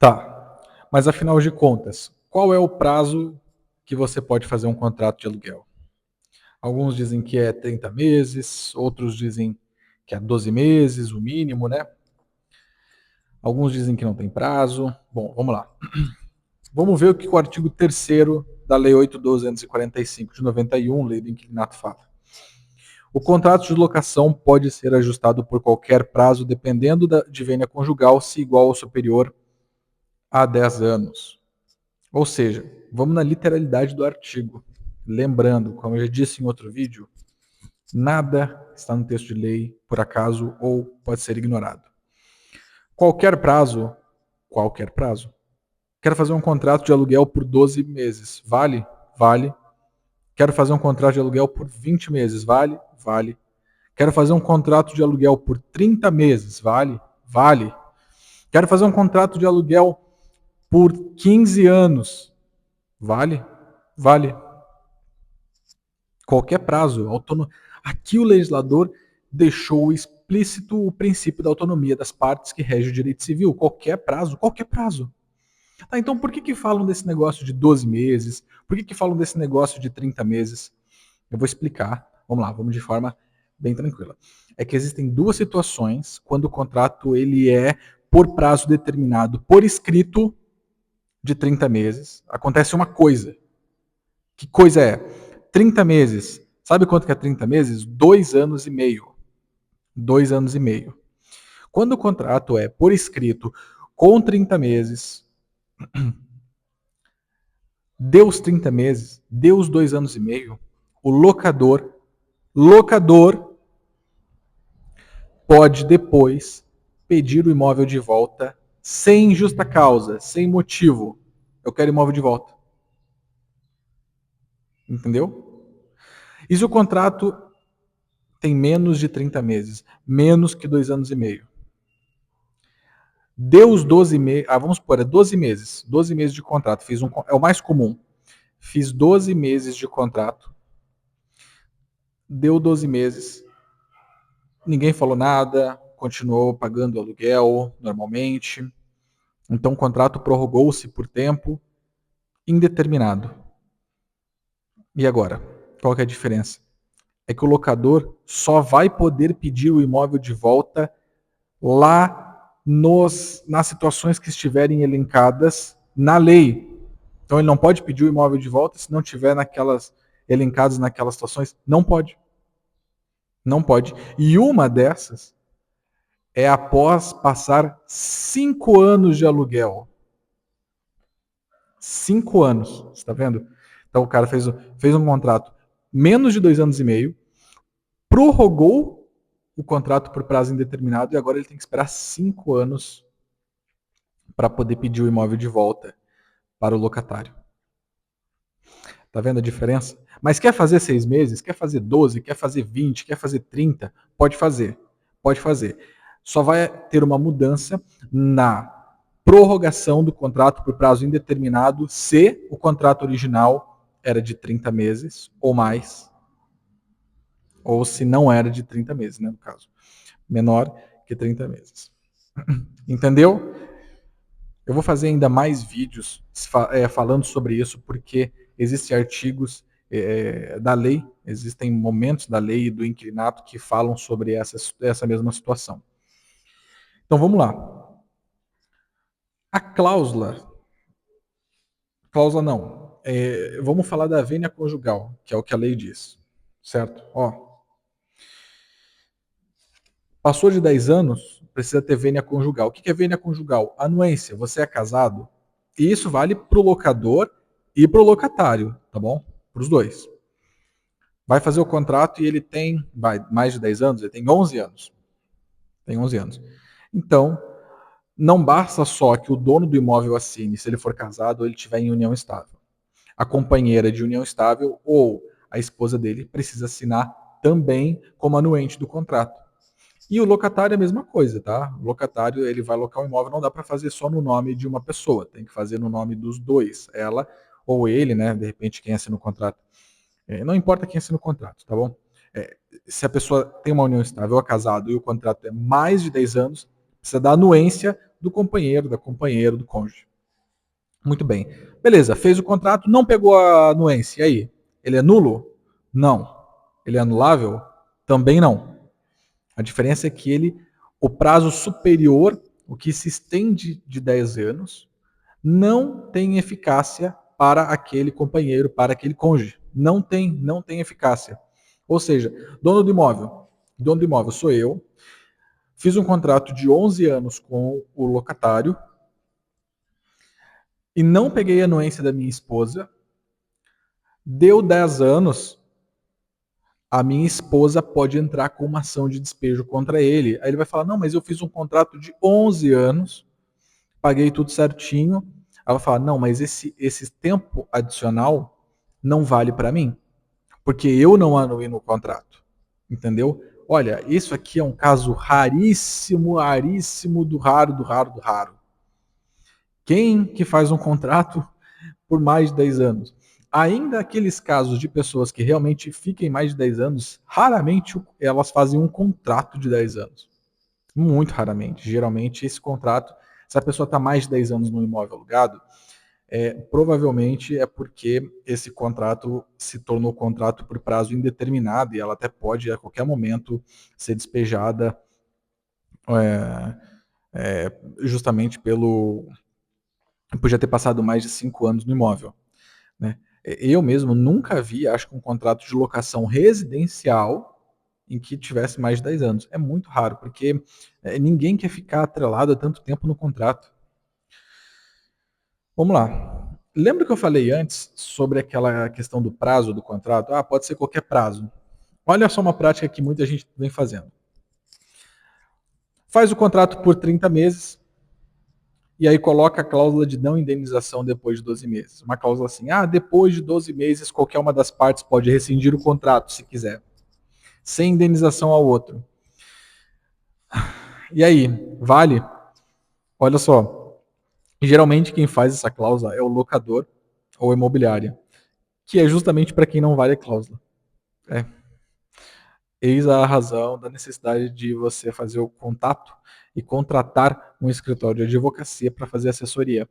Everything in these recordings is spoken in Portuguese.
Tá, mas afinal de contas, qual é o prazo que você pode fazer um contrato de aluguel? Alguns dizem que é 30 meses, outros dizem que é 12 meses, o mínimo, né? Alguns dizem que não tem prazo. Bom, vamos lá. Vamos ver o que o artigo 3º da Lei 8.245 de 91, Lei do Inquilinato, fala. O contrato de locação pode ser ajustado por qualquer prazo, dependendo de vênia conjugal, se igual ou superior a 10 anos. Ou seja, vamos na literalidade do artigo. Lembrando, como eu já disse em outro vídeo, nada está no texto de lei por acaso ou pode ser ignorado. Qualquer prazo. Quero fazer um contrato de aluguel por 12 meses. Vale? Vale. Quero fazer um contrato de aluguel por 20 meses. Vale? Vale. Quero fazer um contrato de aluguel por 30 meses. Vale? Vale. Quero fazer um contrato de aluguel por 15 anos. Vale? Vale. Qualquer prazo. Aqui o legislador deixou explícito o princípio da autonomia das partes que rege o direito civil. Qualquer prazo. Qualquer prazo. Tá, então por que falam desse negócio de 12 meses? Por que falam desse negócio de 30 meses? Eu vou explicar. Vamos lá, vamos de forma bem tranquila. É que existem duas situações quando o contrato ele é por prazo determinado, por escrito, de 30 meses. Acontece uma coisa. Que coisa é? 30 meses. Sabe quanto que é 30 meses? 2 anos e meio. 2 anos e meio. Quando o contrato é por escrito com 30 meses, deu os 30 meses, deu os 2 anos e meio, o locador pode depois pedir o imóvel de volta sem justa causa, sem motivo. Eu quero imóvel de volta. Entendeu? E se o contrato tem menos de 30 meses, menos que 2 anos e meio? Deu os 12 meses, vamos supor, é 12 meses. 12 meses de contrato, é o mais comum. Fiz 12 meses de contrato, deu 12 meses, ninguém falou nada, continuou pagando o aluguel normalmente. Então o contrato prorrogou-se por tempo indeterminado. E agora? Qual que é a diferença? É que o locador só vai poder pedir o imóvel de volta lá nas situações que estiverem elencadas na lei. Então ele não pode pedir o imóvel de volta se não tiver elencados naquelas situações. Não pode. Não pode. E uma dessas é após passar 5 anos de aluguel. 5 anos, você está vendo? Então o cara fez um contrato menos de 2 anos e meio, prorrogou o contrato por prazo indeterminado e agora ele tem que esperar 5 anos para poder pedir o imóvel de volta para o locatário. Tá vendo a diferença? Mas quer fazer 6 meses? Quer fazer 12? Quer fazer 20? Quer fazer 30? Pode fazer. Pode fazer. Só vai ter uma mudança na prorrogação do contrato por prazo indeterminado se o contrato original era de 30 meses ou mais, ou se não era de 30 meses, né, no caso. Menor que 30 meses. Entendeu? Eu vou fazer ainda mais vídeos falando sobre isso, porque existem artigos da lei, existem momentos da lei e do inquilinato que falam sobre essa mesma situação. Então vamos lá. A cláusula não, vamos falar da vênia conjugal, que é o que a lei diz, certo? Passou de 10 anos, precisa ter vênia conjugal. O que é vênia conjugal? Anuência, você é casado. E isso vale para o locador e para o locatário, tá bom? Para os dois. Vai fazer o contrato e ele tem mais de 10 anos, ele tem 11 anos. Tem 11 anos. Então, não basta só que o dono do imóvel assine se ele for casado ou ele estiver em união estável. A companheira de união estável ou a esposa dele precisa assinar também como anuente do contrato. E o locatário é a mesma coisa, tá? O locatário, ele vai alocar o imóvel, não dá para fazer só no nome de uma pessoa, tem que fazer no nome dos dois, ela ou ele, né? De repente, quem assina o contrato. Não importa quem assina o contrato, tá bom? Se a pessoa tem uma união estável ou é casado e o contrato é mais de 10 anos, precisa da anuência do companheiro, da companheira, do cônjuge. Muito bem. Beleza, fez o contrato, não pegou a anuência. E aí? Ele é nulo? Não. Ele é anulável? Também não. A diferença é que o prazo superior, o que se estende de 10 anos, não tem eficácia para aquele companheiro, para aquele cônjuge. Não tem eficácia. Ou seja, dono do imóvel sou eu, fiz um contrato de 11 anos com o locatário e não peguei a anuência da minha esposa, deu 10 anos, a minha esposa pode entrar com uma ação de despejo contra ele. Aí ele vai falar, não, mas eu fiz um contrato de 11 anos, paguei tudo certinho. Ela fala, não, mas esse tempo adicional não vale para mim, porque eu não anuí no contrato. Entendeu? Olha, isso aqui é um caso raríssimo, raríssimo do raro, do raro, do raro. Quem que faz um contrato por mais de 10 anos? Ainda aqueles casos de pessoas que realmente fiquem mais de 10 anos, raramente elas fazem um contrato de 10 anos. Muito raramente. Geralmente, esse contrato, se a pessoa está mais de 10 anos no imóvel alugado, provavelmente é porque esse contrato se tornou contrato por prazo indeterminado e ela até pode, a qualquer momento, ser despejada justamente por já ter passado mais de 5 anos no imóvel. Né? Eu mesmo nunca vi, acho que um contrato de locação residencial em que tivesse mais de 10 anos. É muito raro, porque ninguém quer ficar atrelado a tanto tempo no contrato. Vamos lá. Lembra que eu falei antes sobre aquela questão do prazo do contrato? Ah, pode ser qualquer prazo. Olha só uma prática que muita gente vem fazendo. Faz o contrato por 30 meses, e aí coloca a cláusula de não indenização depois de 12 meses. Uma cláusula assim, depois de 12 meses, qualquer uma das partes pode rescindir o contrato, se quiser, sem indenização ao outro. E aí, vale? Olha só, geralmente quem faz essa cláusula é o locador ou a imobiliária, que é justamente para quem não vale a cláusula. Eis a razão da necessidade de você fazer o contato e contratar um escritório de advocacia para fazer assessoria.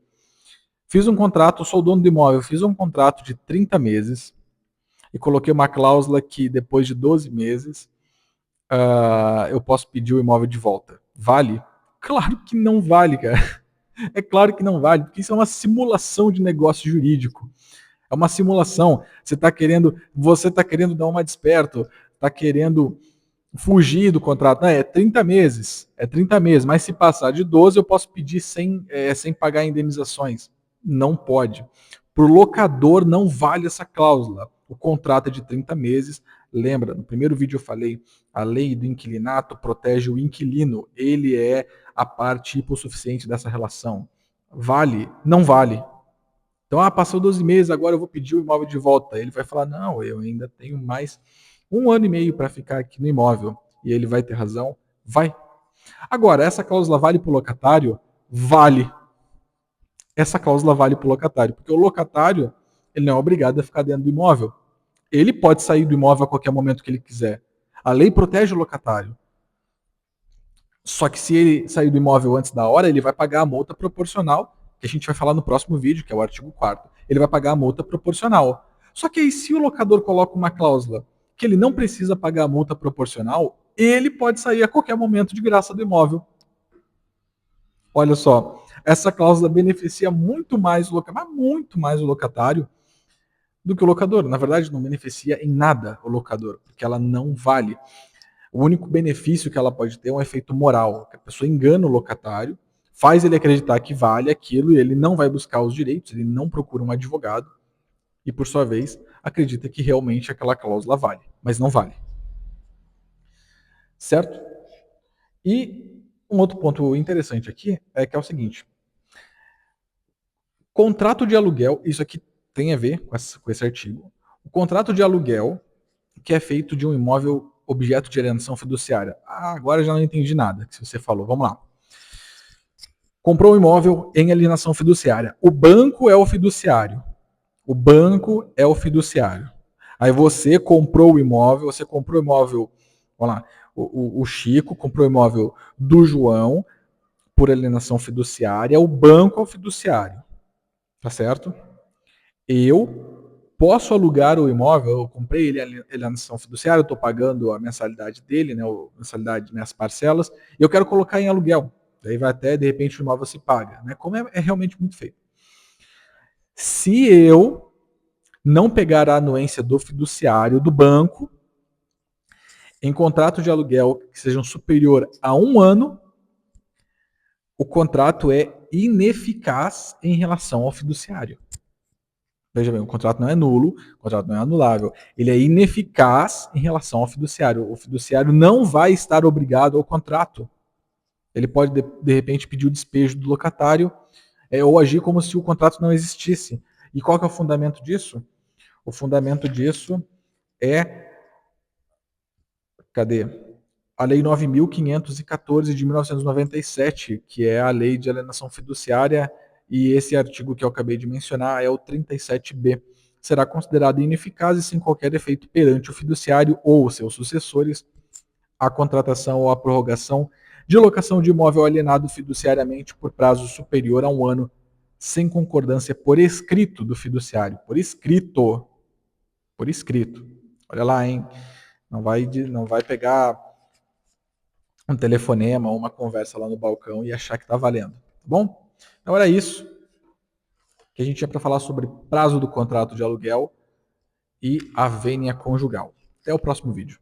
Fiz um contrato, sou dono do imóvel, fiz um contrato de 30 meses e coloquei uma cláusula que depois de 12 meses eu posso pedir o imóvel de volta. Vale? Claro que não vale, cara. É claro que não vale, porque isso é uma simulação de negócio jurídico. É uma simulação. Você está querendo dar uma desperto, está querendo fugir do contrato. Não, é 30 meses. É 30 meses, mas se passar de 12, eu posso pedir sem pagar indenizações. Não pode. Para o locador, não vale essa cláusula. O contrato é de 30 meses. Lembra, no primeiro vídeo eu falei, a lei do inquilinato protege o inquilino. Ele é a parte hipossuficiente dessa relação. Vale? Não vale. Então, passou 12 meses, agora eu vou pedir o imóvel de volta. Ele vai falar, não, eu ainda tenho mais 1 ano e meio para ficar aqui no imóvel. E ele vai ter razão? Vai. Agora, essa cláusula vale para o locatário? Vale. Essa cláusula vale para o locatário, porque o locatário ele não é obrigado a ficar dentro do imóvel. Ele pode sair do imóvel a qualquer momento que ele quiser. A lei protege o locatário. Só que se ele sair do imóvel antes da hora, ele vai pagar a multa proporcional, que a gente vai falar no próximo vídeo, que é o artigo 4º. Ele vai pagar a multa proporcional. Só que aí, se o locador coloca uma cláusula que ele não precisa pagar a multa proporcional, ele pode sair a qualquer momento de graça do imóvel. Olha só, essa cláusula beneficia muito mais o locatário do que o locador. Na verdade, não beneficia em nada o locador, porque ela não vale. O único benefício que ela pode ter é um efeito moral, que a pessoa engana o locatário, faz ele acreditar que vale aquilo e ele não vai buscar os direitos, ele não procura um advogado e, por sua vez, acredita que realmente aquela cláusula vale, mas não vale. Certo? E um outro ponto interessante aqui é que é o seguinte: contrato de aluguel, isso aqui tem a ver com esse artigo. O contrato de aluguel que é feito de um imóvel objeto de alienação fiduciária. Agora já não entendi nada que você falou. Vamos lá. Comprou um imóvel em alienação fiduciária. O banco é o fiduciário. O banco é o fiduciário. Aí você comprou o imóvel, vamos lá, o Chico comprou o imóvel do João por alienação fiduciária, o banco é o fiduciário. Tá certo? Eu posso alugar o imóvel, eu comprei ele alienação fiduciária, eu estou pagando a mensalidade dele, né, a mensalidade de minhas parcelas, e eu quero colocar em aluguel. Daí vai até, de repente, o imóvel se paga. Né? Como é realmente muito feio. Se eu não pegar a anuência do fiduciário do banco, em contrato de aluguel que sejam superior a 1 ano, o contrato é ineficaz em relação ao fiduciário. Veja bem, o contrato não é nulo, o contrato não é anulável. Ele é ineficaz em relação ao fiduciário. O fiduciário não vai estar obrigado ao contrato. Ele pode, de repente, pedir o despejo do locatário ou agir como se o contrato não existisse. E qual que é o fundamento disso? O fundamento disso é... Cadê? A Lei 9.514 de 1997, que é a Lei de Alienação Fiduciária, e esse artigo que eu acabei de mencionar é o 37b. Será considerado ineficaz e sem qualquer efeito perante o fiduciário ou seus sucessores a contratação ou a prorrogação de locação de imóvel alienado fiduciariamente por prazo superior a 1 ano, sem concordância por escrito do fiduciário. Por escrito. Por escrito. Olha lá, hein? Não vai pegar um telefonema ou uma conversa lá no balcão e achar que está valendo. Tá bom? Então era isso que a gente tinha para falar sobre prazo do contrato de aluguel e a vênia conjugal. Até o próximo vídeo.